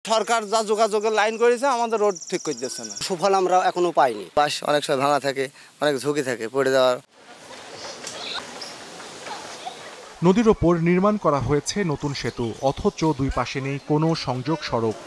সরকার যা যোগাযোগের লাইন করেছে আমাদের রোড ঠিক করে দিচ্ছে না। সুফল আমরা এখনো পাইনি। বাস অনেক সময় ভাঙা থাকে, অনেক ঝুঁকি থাকে পড়ে যাওয়ার। নদীর ওপর নির্মাণ করা হয়েছে নতুন সেতু, অথচ দুই পাশে নেই কোনো সংযোগ সড়ক।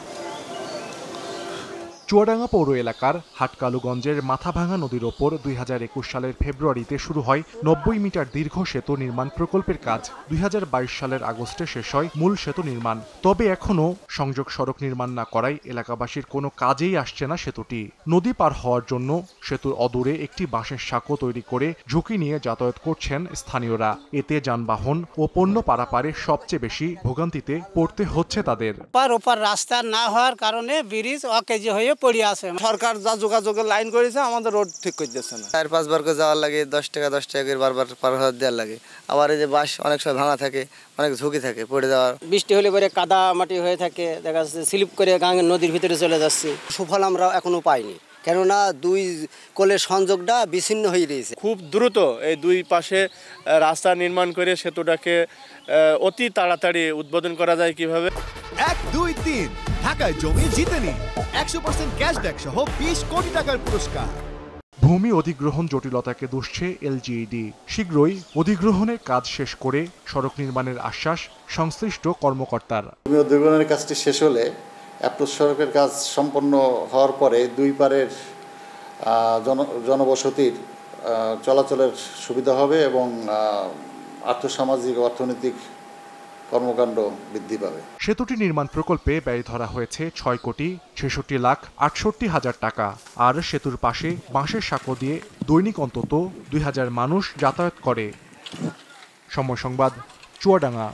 চুয়াডাঙ্গা পৌর এলাকার হাটকালুগঞ্জের মাথাভাঙা নদীর ওপর 2021 সালের ফেব্রুয়ারিতে শুরু হয় 90 মিটার দীর্ঘ সেতু নির্মাণ প্রকল্পের কাজ। 2022 সালের আগস্টে শেষ হয় মূল সেতু নির্মাণ। তবে এখনও সংযোগ সড়ক নির্মাণ না করায় এলাকাবাসীর কোনো কাজেই আসছে না সেতুটি। নদী পার হওয়ার জন্য সেতুর অদূরে একটি বাঁশের সাঁকো তৈরি করে ঝুঁকি নিয়ে যাতায়াত করছেন স্থানীয়রা। এতে যানবাহন ও পণ্য পারাপারে সবচেয়ে বেশি ভোগান্তিতে পড়তে হচ্ছে তাদের। ওপার রাস্তা না হওয়ার কারণে ব্রিজ অকেজে হয়ে পড়ে আছে। সরকার যা যোগাযোগের লাইন করেছে আমাদের রোড ঠিক করে দিচ্ছে না। 4-5 বার করে যাওয়ার লাগে, 10 টাকা করে বারবার পার হওয়ার দেওয়ার লাগে। আবার এই যে বাস অনেক সময় ভাঙা থাকে, অনেক ঝুঁকি থাকে পড়ে যাওয়ার। বৃষ্টি হলে পরে কাদা মাটি হয়ে থাকে, দেখা যাচ্ছে স্লিপ করে গাঙ্গের নদীর ভিতরে চলে যাচ্ছে। সুফল আমরা এখনো পাইনি, কেননা দুই কোলের সংযোগটা বিচ্ছিন্ন হয়ে রয়েছে। খুব দ্রুত এই দুই পাশে রাস্তা নির্মাণ করে সেতুটাকে অতি তাড়াতাড়ি উদ্বোধন করা যায় কিভাবে। 1, 2, 3 ঢাকায় জমি জিতে নিন 100% ক্যাশব্যাক সহ 20 কোটি টাকার পুরস্কার। ভূমি অধিগ্রহণ জটিলতাকে দুষছে এলজিইডি। শীঘ্রই অধিগ্রহণের কাজ শেষ করে সড়ক নির্মাণের আশ্বাস সংশ্লিষ্ট কর্মকর্তার। ভূমি অধিগ্রহণের কাজটি শেষ হলে অ্যাপ্রোচ সড়কের কাজ সম্পন্ন হওয়ার পরে দুই পারের জনবসতির চলাচলের সুবিধা হবে এবং আর্থসামাজিক অর্থনৈতিক কর্মকাণ্ড বৃদ্ধি পাবে। সেতুটি নির্মাণ প্রকল্পে ব্যয় ধরা হয়েছে 6,66,68,000 টাকা। আর সেতুর পাশে বাঁশের সাঁকো দিয়ে দৈনিক অন্তত 2000 মানুষ যাতায়াত করে। সময় সংবাদ, চুয়াডাঙ্গা।